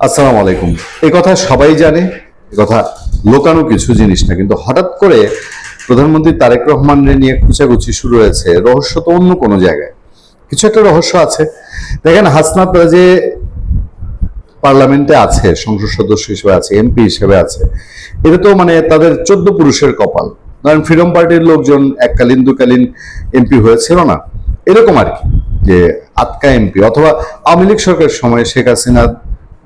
আসসালামু আলাইকুম। এই কথা সবাই জানে, এই কথা লোকানো কিছু জিনিস না, কিন্তু হঠাৎ করে প্রধানমন্ত্রী তারেক রহমানের নিয়ে খুঁচাখুচি শুরু হয়েছে। রহস্য তো অন্য কোনো জায়গায়, কিছু একটা রহস্য আছে। দেখেন, হাসনাত যে পার্লামেন্টে আছে, সংসদ সদস্য হিসেবে আছে, এমপি হিসেবে আছে, এটা তো মানে তাদের 14 পুরুষের কপাল। ধরেন ফ্রিডম পার্টির লোকজন এককালীন দুকালীন এমপি হয়েছিল না, এরকম আর কি, যে আটকা এমপি, অথবা আওয়ামী লীগ সরকারের সময় শেখ হাসিনা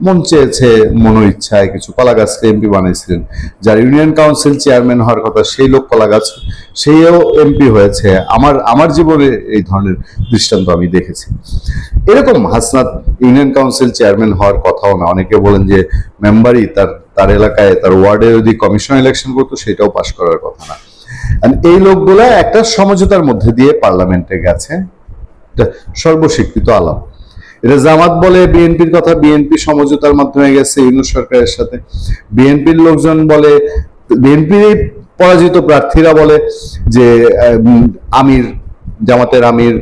মন চেয়েছে, মনো ইচ্ছায় কিছু কলা গাছকে এমপি বানিয়েছিলেন। যার ইউনিয়ন কাউন্সিল চেয়ারম্যান হওয়ার কথা সেই লোক কলা গাছ, সেও এমপি হয়েছে। আমার আমার জীবনে এই ধরনের দৃষ্টান্ত আমি দেখেছি। এরকম হাসনাত ইউনিয়ন কাউন্সিল চেয়ারম্যান হওয়ার কথাও না। অনেকে বলেন যে মেম্বারই তার তার এলাকায় তার ওয়ার্ডে যদি কমিশন ইলেকশন করতো সেটাও পাশ করার কথা না। এই লোকগুলা একটা সমঝোতার মধ্যে দিয়ে পার্লামেন্টে গেছে, সর্বস্বীকৃত আলাপ। এটা জামাত বলে বিএনপির কথা, বিএনপি সমঝোতার মাধ্যমে গেছে ইউনূস সরকারের সাথে। বিএনপির লোকজন বলে, বিএনপি পরাজিত প্রার্থীরা বলে যে আমির, জামাতের আমির,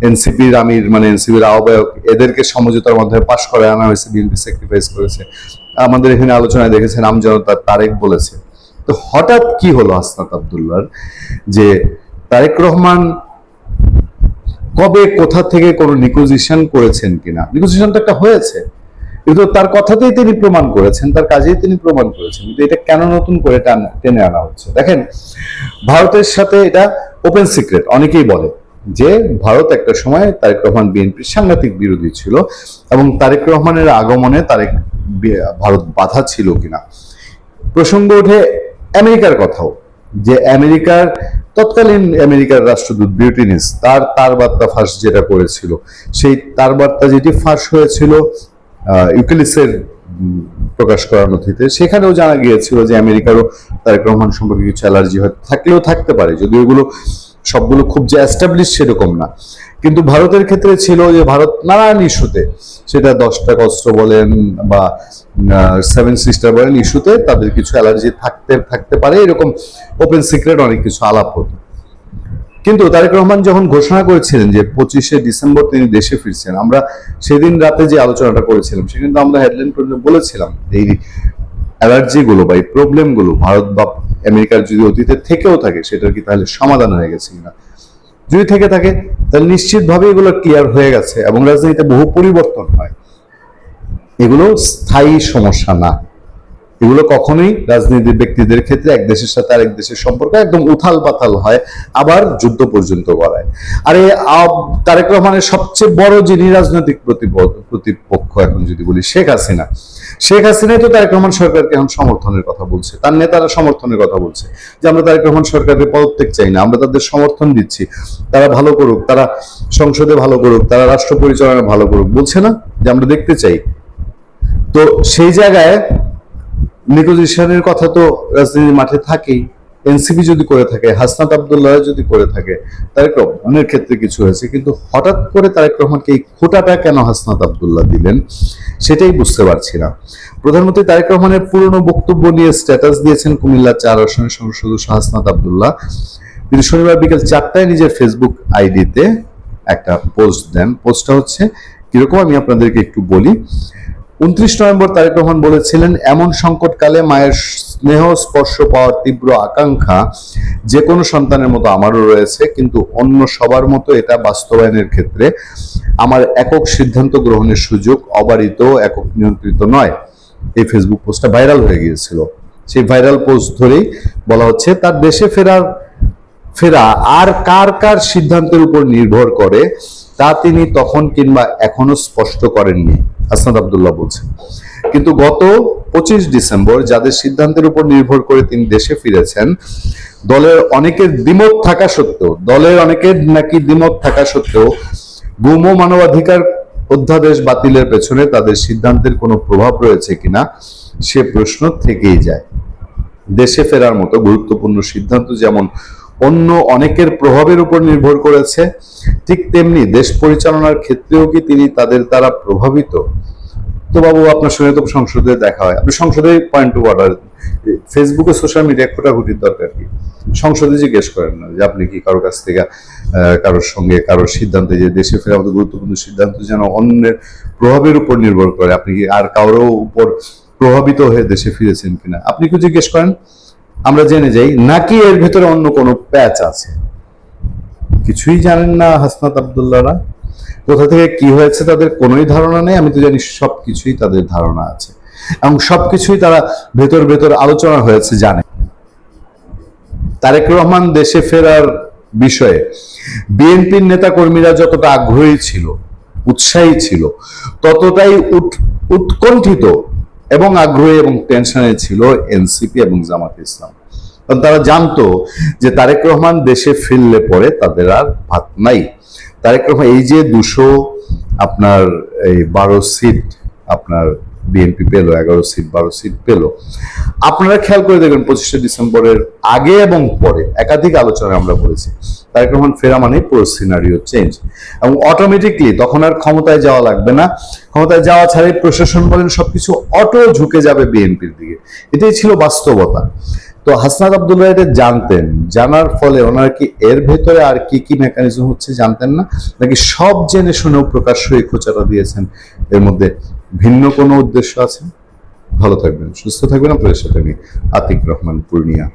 এনসিপির আমির, মানে এনসিপির আহ্বায়ক, এদেরকে সমঝোতার মাধ্যমে পাশ করে আনা হয়েছে, বিএনপি স্যাক্রিফাইস করেছে। আমাদের এখানে আলোচনায় দেখেছেন আমজনতা তারেক বলেছে। তো হঠাৎ কি হলো হাসনাত আব্দুল্লাহর, যে তারেক রহমান কবে কোথা থেকে কোনো নিগোজিয়েশন করেছেন কিনা? নিগোজিয়েশন তো একটা হয়েছে, কিন্তু তার কথাতেই তিনি প্রমাণ করেছেন, তার কাজেই তিনি প্রমাণ করেছেন, কিন্তু এটা কেন নতুন করে টেনে আনা হচ্ছে? দেখেন, ভারতের সাথে এটা ওপেন সিক্রেট। অনেকেই বলে যে ভারত একটা সময় তারেক রহমান বিএনপির সাংঘাতিক বিরোধী ছিল, এবং তারেক রহমানের আগমনে ভারত বাধা ছিল কিনা। প্রসঙ্গ ওঠে আমেরিকার কথাও, যে তৎকালীন আমেরিকার রাষ্ট্রদূত বিউটিনিস তার বার্তা ফাঁস যেটা করেছিল, সেই তার বার্তা যেটি ফাঁস হয়েছিল ইউক্যালিসের প্রকাশ করা নথিতে, সেখানেও জানা গিয়েছিল যে আমেরিকারও তারেক রহমান সম্পর্কে কিছু অ্যালার্জি হয়তো থাকলেও থাকতে পারে, যদিও এগুলো সবগুলো খুব যে এস্টাবলিশ সেরকম না। কিন্তু ভারতের ক্ষেত্রে ছিল যে ভারত নানান ইস্যুতে, সেটা 10 টাকা অস্ত্র বলেন বা 7 সিস্টার বলেন, ইস্যুতে তাদের কিছু অ্যালার্জি থাকতে পারে, এরকম ওপেন সিক্রেট অনেক কিছু আলাপ হতো। কিন্তু তারেক রহমান যখন ঘোষণা করেছিলেন যে 25শে ডিসেম্বর তিনি দেশে ফিরছেন, আমরা সেদিন রাতে যে আলোচনাটা করেছিলাম সে কিন্তু আমরা হেডলাইন করে বলেছিলাম এই অ্যালার্জি গুলো বা এই প্রবলেম গুলো ভারত বা আমেরিকার যদি অতীতে থেকেও থাকে, সেটার কি তাহলে সমাধান হয়ে গেছে কিনা? যদি থেকে থাকে তাহলে নিশ্চিতভাবে এগুলো ক্লিয়ার হয়ে গেছে, এবং রাজনীতিতে বহু পরিবর্তন হয়, এগুলো স্থায়ী সমস্যা না। এগুলো কখনোই রাজনীতির ব্যক্তিদের ক্ষেত্রে এক দেশের সাথে আরেক দেশের সম্পর্ক একদম উথাল পাথাল হয়, আবার যুদ্ধ পর্যন্ত গড়ায়। আর এই তারেক রহমানের সবচেয়ে বড় যিনি রাজনৈতিক প্রতিপক্ষ এখন যদি বলি, শেখ হাসিনাই তো তারেক রহমান সরকারকে এখন সমর্থনের কথা বলছে, তার নেতারা সমর্থনের কথা বলছে যে আমরা তারেক রহমান সরকারের পদত্যাগ চাই না, আমরা তাদের সমর্থন দিচ্ছি, তারা ভালো করুক, তারা সংসদে ভালো করুক, তারা রাষ্ট্র পরিচালনা ভালো করুক, বলছে না যে আমরা দেখতে চাই। তো সেই জায়গায় নেগোসিয়েশনের কথা তো রাজনীতির মাঠে থাকেই। এনসিপি যদি করে থাকে, হাসনাত আব্দুল্লাহ যদি করে থাকে, তারেক রহমানের ক্ষেত্রে কিছু হয়েছে, কিন্তু হঠাৎ করে তারেক রহমানকে এই খোঁটাটা কেন হাসনাত আব্দুল্লাহ দিলেন সেটাই বুঝতে পারছি না। প্রধানমন্ত্রী তারেক রহমানের পুরনো বক্তব্য নিয়ে স্ট্যাটাস দিয়েছেন কুমিল্লা 4 আসনের সংসদ সদস্য হাসনাত আব্দুল্লাহ। তিনি শনিবার বিকেল 4টায় নিজের ফেসবুক আইডিতে একটা পোস্ট দেন। পোস্টটা হচ্ছে কিরকম আমি আপনাদেরকে একটু বলি। 29 নভেম্বর তারেক রহমান বলেছিলেন, এমন সংকটকালে মায়ের স্নেহ স্পর্শ পাওয়ার তীব্র আকাঙ্ক্ষা যে কোনো সন্তানের মতো আমারও রয়েছে, কিন্তু অন্য সবার মতো এটা বাস্তবায়নের ক্ষেত্রে আমার একক সিদ্ধান্ত গ্রহণের সুযোগ অবারিত, একক নিয়ন্ত্রিত নয়। এই ফেসবুক পোস্টটা ভাইরাল হয়ে গিয়েছিল। সেই ভাইরাল পোস্ট ধরেই বলা হচ্ছে, তার দেশে ফেরা আর কার কার সিদ্ধান্তের উপর নির্ভর করে তা তিনি তখন কিংবা এখনো স্পষ্ট করেননি, হাসনাত আব্দুল্লাহ বলছেন। কিন্তু গত 25 ডিসেম্বর যাদের সিদ্ধান্তের উপর নির্ভর করে তিনি দেশে ফিরেছেন, দলের অনেকের দ্বিমত থাকা সত্ত্বেও গুম ও মানবাধিকার অধ্যাদেশ বাতিলের পেছনে তাদের সিদ্ধান্তের কোনো প্রভাব রয়েছে কিনা সে প্রশ্ন থেকেই যায়। দেশে ফেরার মতো গুরুত্বপূর্ণ সিদ্ধান্ত যেমন অন্য অনেকের প্রভাবের উপর নির্ভর করেছে, ঠিক তেমনি দেশ পরিচালনার ক্ষেত্রেও কি তিনি তাদের দ্বারা প্রভাবিত? তো বাবু আপনার সঙ্গে তো সংসদে দেখা হয়, আপনি সংসদে পয়েন্ট টু অর্ডার, ফেসবুকে সোশ্যাল মিডিয়া খোটাখুটির দরকার কি? সংসদে জিজ্ঞেস করেন না যে আপনি কি কারোর কাছ থেকে কারোর সঙ্গে কারোর সিদ্ধান্তে, যে দেশে ফেরা আমাদের গুরুত্বপূর্ণ সিদ্ধান্ত যেন অন্যের প্রভাবের উপর নির্ভর করে, আপনি কি আর কারোর উপর প্রভাবিত হয়ে দেশে ফিরেছেন কিনা আপনি কি জিজ্ঞেস করেন, আমরা জেনে যাই। নাকি এর ভেতরে অন্য কোনো প্যাচ আছে? কিছুই জানেন না হাসনাত আব্দুল্লাহরা। কোথা থেকে কি হয়েছে তাদের কোনোই ধারণা নেই। আমি তো জানি সবকিছুই তাদের ধারণা আছে, এবং সবকিছুই তারা ভেতর ভেতর আলোচনা হয়েছে জানে। তারেক রহমান দেশে ফেরার বিষয়ে বিএনপির নেতা কর্মীরা যতটা আগ্রহী ছিল, উৎসাহী ছিল, ততটাই উৎকণ্ঠিত এবং আগ্রহী এবং টেনশনে ছিল এনসিপি এবং জামাত ইসলাম। কারণ তারা জানতো যে তারেক রহমান দেশে ফিরলে পরে তাদের আর ভাত নাই। তারেক রহমান এই যে 12 সিট আপনার বিএনপি পেল, 11 সিট 12 সিট পেল, আপনারা খেয়াল করে দেখবেন 25শে ডিসেম্বরের আগে এবং পরে একাধিক আলোচনায় আমরা বলেছি তারেক রহমান ফেরা মানে পুরো সিনারিও চেঞ্জ, এবং অটোমেটিকলি তখন আর ক্ষমতায় যাওয়া লাগবে না, ক্ষমতায় যাওয়া ছাড়াই প্রশাসন বলেন সবকিছু অটো ঝুঁকে যাবে বিএনপির দিকে। এটাই ছিল বাস্তবতা। তো হাসনাত আব্দুল্লাহ এটা জানতেন, জানার ফলে ওনারা কি এর ভেতরে আর কি কি মেকানিজম হচ্ছে জানতেন না, নাকি সব জেনে শুনেও প্রকাশ্যই খোঁচাটা দিয়েছেন? এর মধ্যে ভিন্ন কোনো উদ্দেশ্য আছে? ভালো থাকবেন, সুস্থ থাকবেন। আপনাদের সাথে আমি আতিক রহমান পূর্ণিয়া।